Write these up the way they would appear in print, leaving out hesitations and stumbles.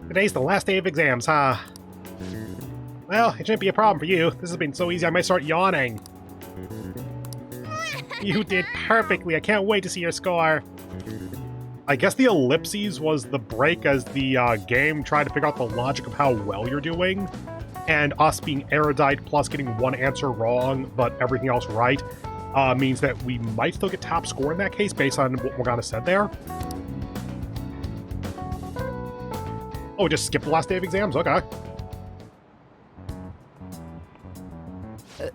Today's the last day of exams, huh? Well, it shouldn't be a problem for you. This has been so easy I might start yawning. You did perfectly. I can't wait to see your score. I guess the ellipses was the break as the game tried to figure out the logic of how well you're doing. And us being erudite plus getting one answer wrong, but everything else right, means that we might still get top score in that case based on what Morgana said there. Oh, just skip the last day of exams? Okay.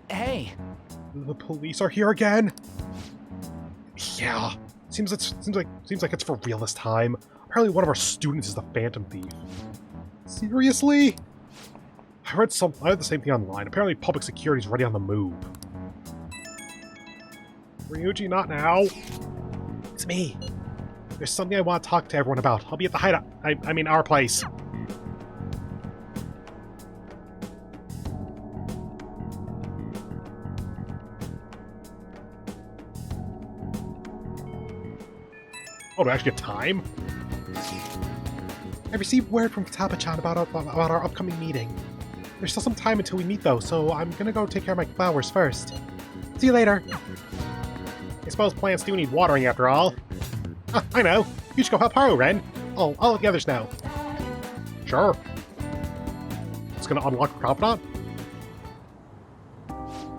Hey. The police are here again? Yeah. Seems like it's for real this time. Apparently one of our students is the Phantom Thief. Seriously? I read the same thing online. Apparently public security is ready on the move. Ryuji, not now. It's me. There's something I want to talk to everyone about. I'll be at the hideout. I mean, our place. Oh, do I actually have time? I received word from Futaba-chan about our upcoming meeting. There's still some time until we meet, though, so I'm gonna go take care of my flowers first. See you later. I suppose plants do need watering after all. I know. You should go help Haru, Ren. I'll let the others know. Sure. It's gonna unlock the confidant?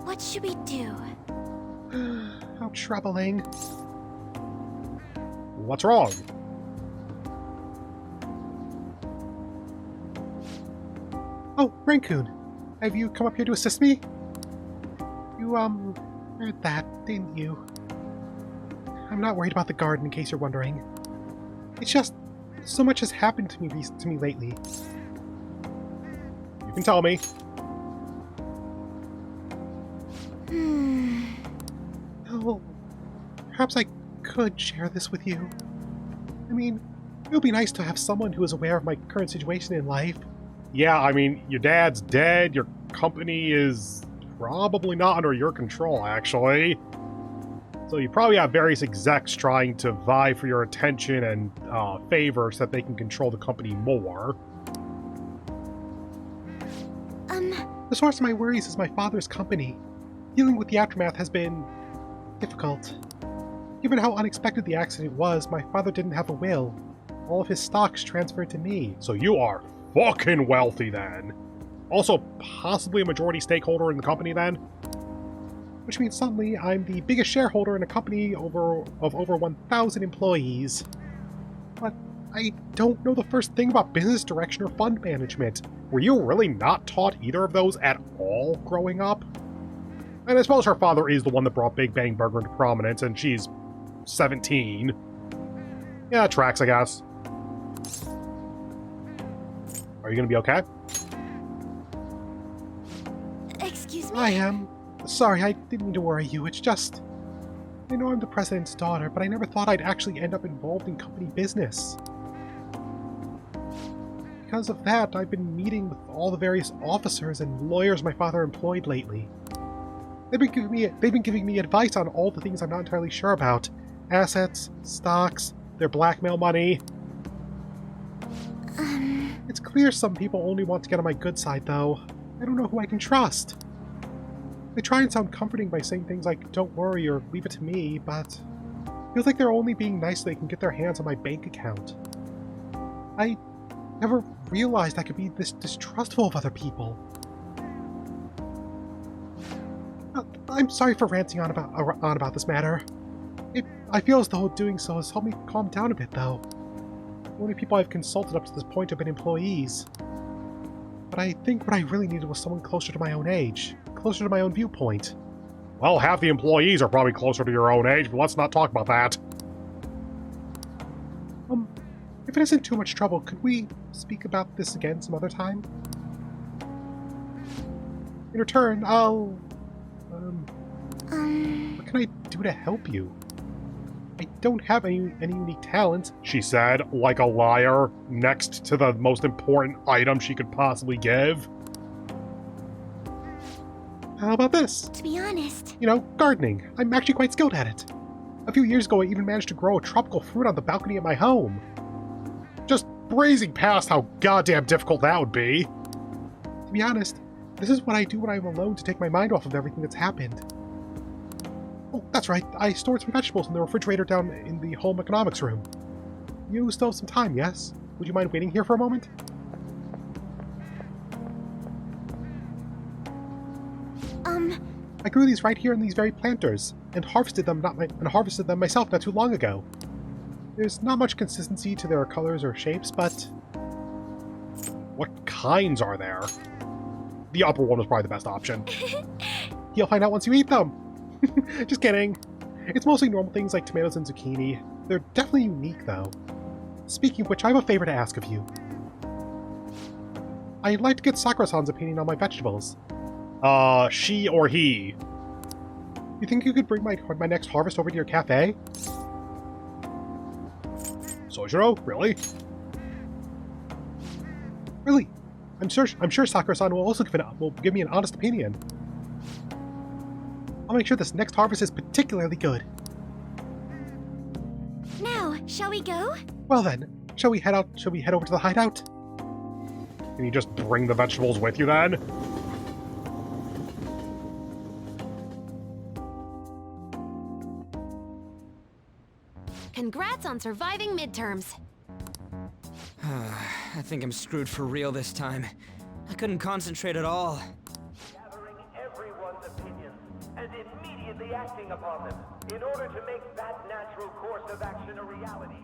What should we do? How troubling. What's wrong? Oh, Rancune. Have you come up here to assist me? You, heard that, didn't you? I'm not worried about the garden, in case you're wondering. It's just, so much has happened to me lately. You can tell me. Oh, perhaps I could share this with you. I mean, it would be nice to have someone who is aware of my current situation in life. Yeah, I mean, your dad's dead, your company is probably not under your control, actually. So you probably have various execs trying to vie for your attention and favor so that they can control the company more. The source of my worries is my father's company. Dealing with the aftermath has been difficult. Given how unexpected the accident was, my father didn't have a will. All of his stocks transferred to me. So you are fucking wealthy then. Also possibly a majority stakeholder in the company then. Which means suddenly I'm the biggest shareholder in a company of over 1,000 employees. But I don't know the first thing about business direction or fund management. Were you really not taught either of those at all growing up? And I suppose her father is the one that brought Big Bang Burger into prominence, and she's 17. Yeah, it tracks, I guess. Are you gonna be okay? Excuse me? I am. Sorry, I didn't mean to worry you. It's just... I know I'm the president's daughter, but I never thought I'd actually end up involved in company business. Because of that, I've been meeting with all the various officers and lawyers my father employed lately. They've been giving me advice on all the things I'm not entirely sure about. Assets, stocks, their blackmail money. It's clear some people only want to get on my good side, though. I don't know who I can trust. They try and sound comforting by saying things like, don't worry or leave it to me, but it feels like they're only being nice so they can get their hands on my bank account. I never realized I could be this distrustful of other people. I'm sorry for ranting on about this matter. I feel as though doing so has helped me calm down a bit, though. The only people I've consulted up to this point have been employees. But I think what I really needed was someone closer to my own age, closer to my own viewpoint. Well, half the employees are probably closer to your own age, but let's not talk about that. If it isn't too much trouble, could we speak about this again some other time? In return, I'll... What can I do to help you? I don't have any unique talent, she said, like a liar, next to the most important item she could possibly give. How about this? To be honest... You know, gardening. I'm actually quite skilled at it. A few years ago, I even managed to grow a tropical fruit on the balcony at my home. breezing past how goddamn difficult that would be. To be honest, this is what I do when I'm alone to take my mind off of everything that's happened. Oh, that's right. I stored some vegetables in the refrigerator down in the home economics room. You still have some time, yes? Would you mind waiting here for a moment? I grew these right here in these very planters, and harvested them myself not too long ago. There's not much consistency to their colors or shapes, but what kinds are there? The upper one was probably the best option. You'll find out once you eat them. Just kidding. It's mostly normal things like tomatoes and zucchini. They're definitely unique, though. Speaking of which, I have a favor to ask of you. I'd like to get Sakura-san's opinion on my vegetables. She or he? You think you could bring my next harvest over to your cafe? Sojiro? Really? Really? I'm sure Sakura-san will also give me an honest opinion. I'll make sure this next harvest is particularly good. Now, shall we go? Well then, shall we head over to the hideout? Can you just bring the vegetables with you then? Congrats on surviving midterms. I think I'm screwed for real this time. I couldn't concentrate at all. Gathering everyone's opinions and immediately acting upon them in order to make that natural course of action a reality.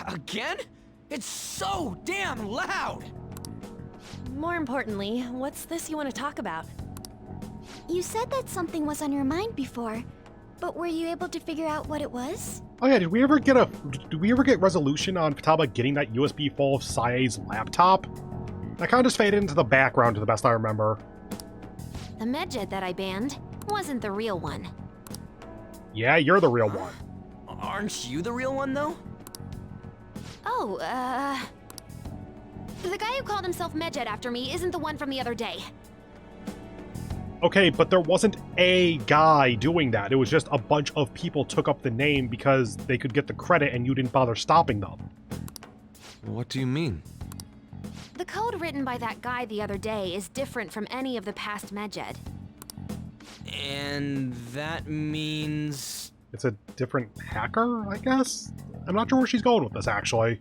Again? It's so damn loud! More importantly, what's this you want to talk about? You said that something was on your mind before, but were you able to figure out what it was? Oh yeah, did we ever get resolution on Futaba getting that USB full of Sae's laptop? That kind of just faded into the background to the best I remember. The medjed that I banned wasn't the real one. Yeah, you're the real one. Aren't you the real one, though? Oh, the guy who called himself Medjed after me isn't the one from the other day. Okay, but there wasn't a guy doing that. It was just a bunch of people took up the name because they could get the credit and you didn't bother stopping them. What do you mean? The code written by that guy the other day is different from any of the past Medjed. And that means... It's a different hacker, I guess? I'm not sure where she's going with this, actually.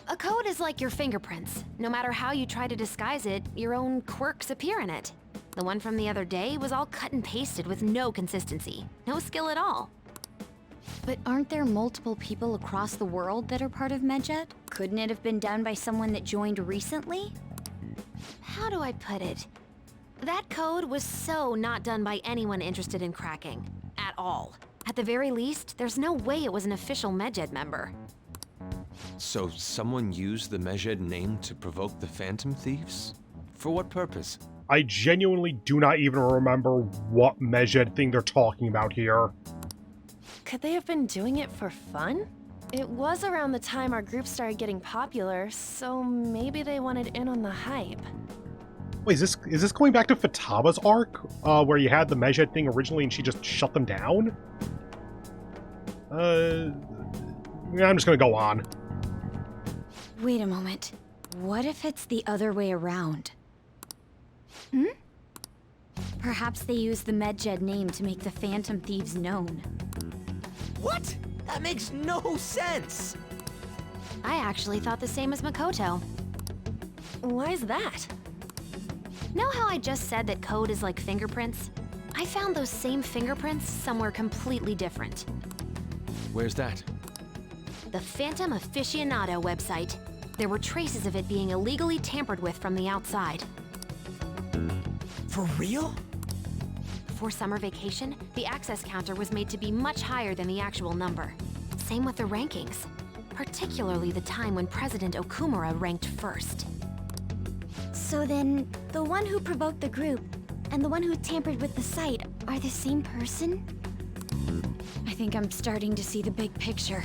A code is like your fingerprints. No matter how you try to disguise it, your own quirks appear in it. The one from the other day was all cut and pasted with no consistency. No skill at all. But aren't there multiple people across the world that are part of Medjed? Couldn't it have been done by someone that joined recently? How do I put it? That code was so not done by anyone interested in cracking. At all. At the very least, there's no way it was an official Medjed member. So someone used the Medjed name to provoke the Phantom Thieves? For what purpose? I genuinely do not even remember what Medjed thing they're talking about here. Could they have been doing it for fun? It was around the time our group started getting popular, so maybe they wanted in on the hype. Wait, is this going back to Futaba's arc? Where you had the Medjed thing originally and she just shut them down? I'm just gonna go on. Wait a moment. What if it's the other way around? Perhaps they used the Medjed name to make the Phantom Thieves known. What? That makes no sense! I actually thought the same as Makoto. Why's that? Know how I just said that code is like fingerprints? I found those same fingerprints somewhere completely different. Where's that? The Phantom Aficionado website. There were traces of it being illegally tampered with from the outside. For real? For summer vacation, the access counter was made to be much higher than the actual number. Same with the rankings, particularly the time when President Okumura ranked first. So then, the one who provoked the group and the one who tampered with the site are the same person? I think I'm starting to see the big picture.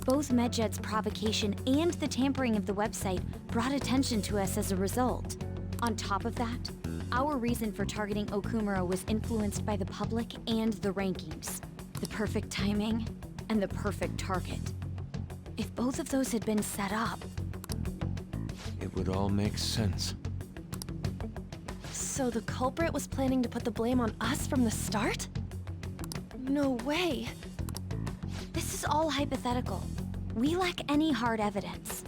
Both Medjed's provocation and the tampering of the website brought attention to us as a result. On top of that, our reason for targeting Okumura was influenced by the public and the rankings. The perfect timing and the perfect target. If both of those had been set up... It would all make sense. So the culprit was planning to put the blame on us from the start? No way. This is all hypothetical. We lack any hard evidence.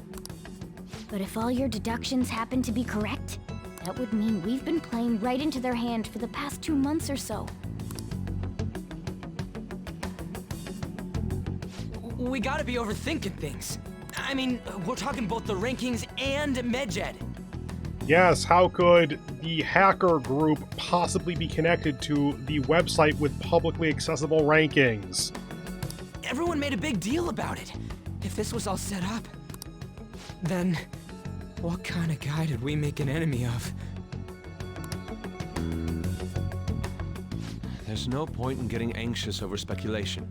But if all your deductions happen to be correct, that would mean we've been playing right into their hand for the past 2 months or so. We gotta be overthinking things. I mean, we're talking both the rankings and Medjed. Yes, how could the hacker group possibly be connected to the website with publicly accessible rankings? Everyone made a big deal about it. If this was all set up, then what kind of guy did we make an enemy of? There's no point in getting anxious over speculation.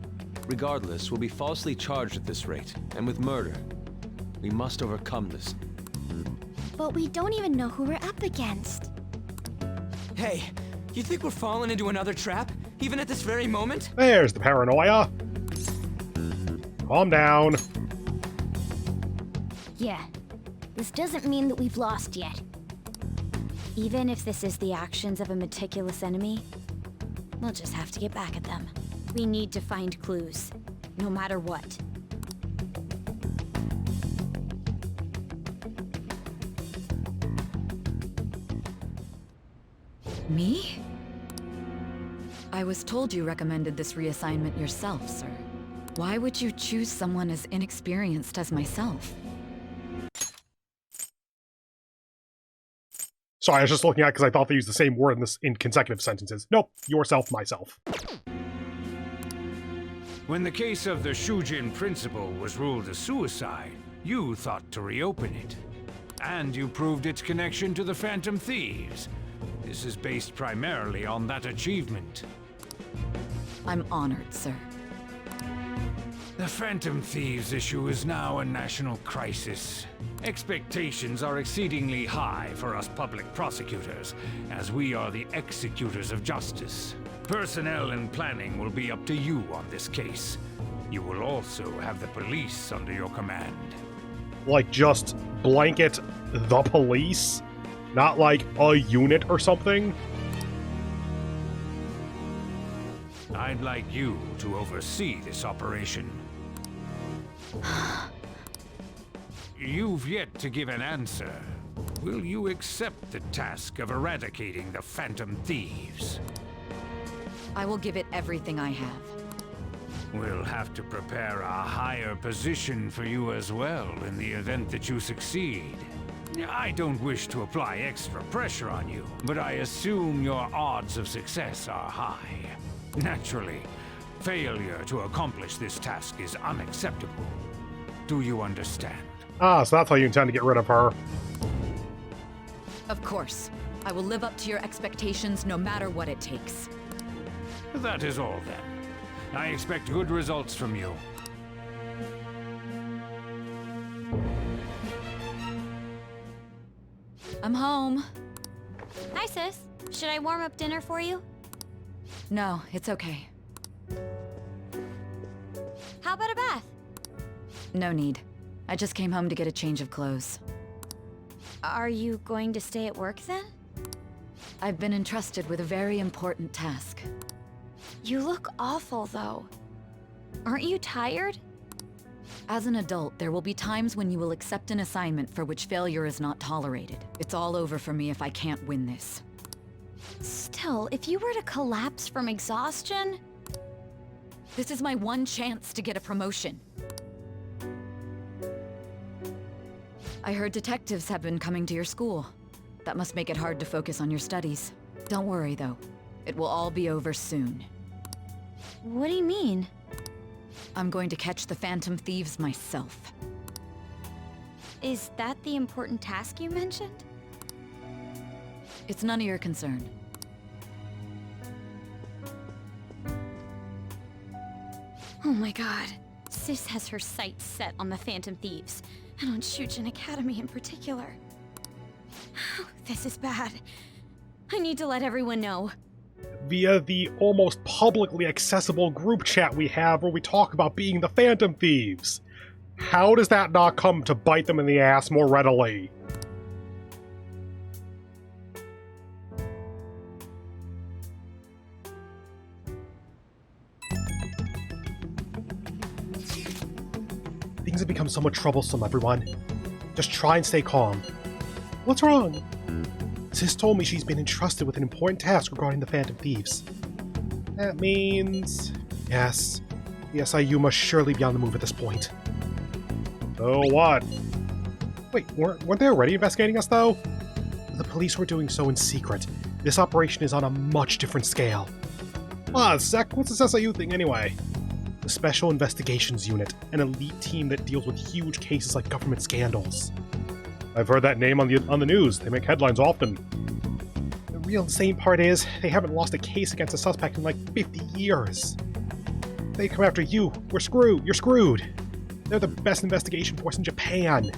Regardless, we'll be falsely charged at this rate, and with murder. We must overcome this. But we don't even know who we're up against. Hey, you think we're falling into another trap, even at this very moment? There's the paranoia. Calm down. Yeah, this doesn't mean that we've lost yet. Even if this is the actions of a meticulous enemy, we'll just have to get back at them. We need to find clues, no matter what. Me? I was told you recommended this reassignment yourself, sir. Why would you choose someone as inexperienced as myself? Sorry, I was just looking at it because I thought they used the same word in consecutive sentences. Nope, yourself, myself. When the case of the Shujin principal was ruled a suicide, you thought to reopen it. And you proved its connection to the Phantom Thieves. This is based primarily on that achievement. I'm honored, sir. The Phantom Thieves issue is now a national crisis. Expectations are exceedingly high for us public prosecutors, as we are the executors of justice. Personnel and planning will be up to you on this case. You will also have the police under your command. Like, just blanket the police? Not like a unit or something? I'd like you to oversee this operation. You've yet to give an answer. Will you accept the task of eradicating the Phantom Thieves? I will give it everything I have. We'll have to prepare a higher position for you as well in the event that you succeed. I don't wish to apply extra pressure on you, but I assume your odds of success are high. Naturally, failure to accomplish this task is unacceptable. Do you understand? Ah, so that's how you intend to get rid of her. Of course. I will live up to your expectations no matter what it takes. That is all then. I expect good results from you. I'm home. Hi, sis. Should I warm up dinner for you? No, it's okay. How about a bath? No need. I just came home to get a change of clothes. Are you going to stay at work then? I've been entrusted with a very important task. You look awful, though. Aren't you tired? As an adult, there will be times when you will accept an assignment for which failure is not tolerated. It's all over for me if I can't win this. Still, if you were to collapse from exhaustion... This is my one chance to get a promotion. I heard detectives have been coming to your school. That must make it hard to focus on your studies. Don't worry, though. It will all be over soon. What do you mean? I'm going to catch the Phantom Thieves myself. Is that the important task you mentioned? It's none of your concern. Oh my god. Sis has her sights set on the Phantom Thieves, and on Shujin Academy in particular. This is bad. I need to let everyone know. Via the almost publicly accessible group chat we have where we talk about being the Phantom Thieves. How does that not come to bite them in the ass more readily? Things have become somewhat troublesome, everyone. Just try and stay calm. What's wrong? Sis told me she's been entrusted with an important task regarding the Phantom Thieves. That means... yes. The SIU must surely be on the move at this point. So what? Wait, weren't they already investigating us, though? The police were doing so in secret. This operation is on a much different scale. Ah, Sec, what's this SIU thing anyway? The Special Investigations Unit, an elite team that deals with huge cases like government scandals. I've heard that name on the news. They make headlines often. The real insane part is, they haven't lost a case against a suspect in like 50 years. If they come after you, we're screwed. You're screwed. They're the best investigation force in Japan.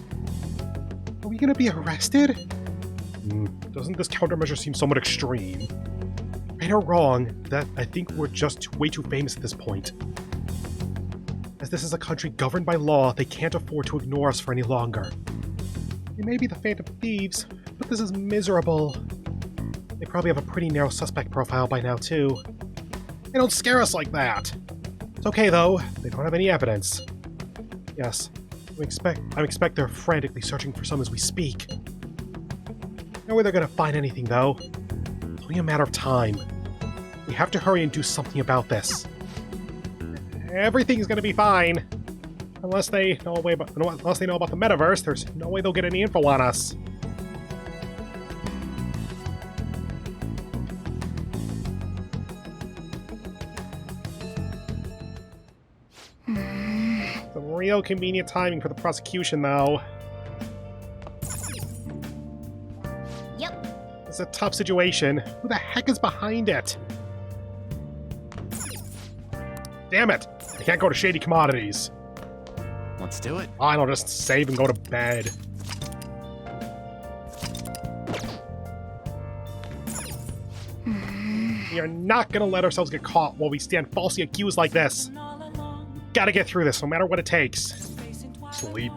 Are we gonna be arrested? Doesn't this countermeasure seem somewhat extreme? Right or wrong, that I think we're just way too famous at this point. As this is a country governed by law, they can't afford to ignore us for any longer. We may be the Phantom Thieves, but this is miserable. They probably have a pretty narrow suspect profile by now, too. They don't scare us like that! It's okay, though. They don't have any evidence. Yes, I expect they're frantically searching for some as we speak. No way they're gonna find anything, though. It's only a matter of time. We have to hurry and do something about this. Everything's gonna be fine. Unless they know about the metaverse, there's no way they'll get any info on us. Some real convenient timing for the prosecution, though. Yep. It's a tough situation. Who the heck is behind it? Damn it! I can't go to Shady Commodities. Let's do it. Fine, I'll just save and go to bed. We are not gonna let ourselves get caught while we stand falsely accused like this. Gotta get through this, no matter what it takes. Sleep.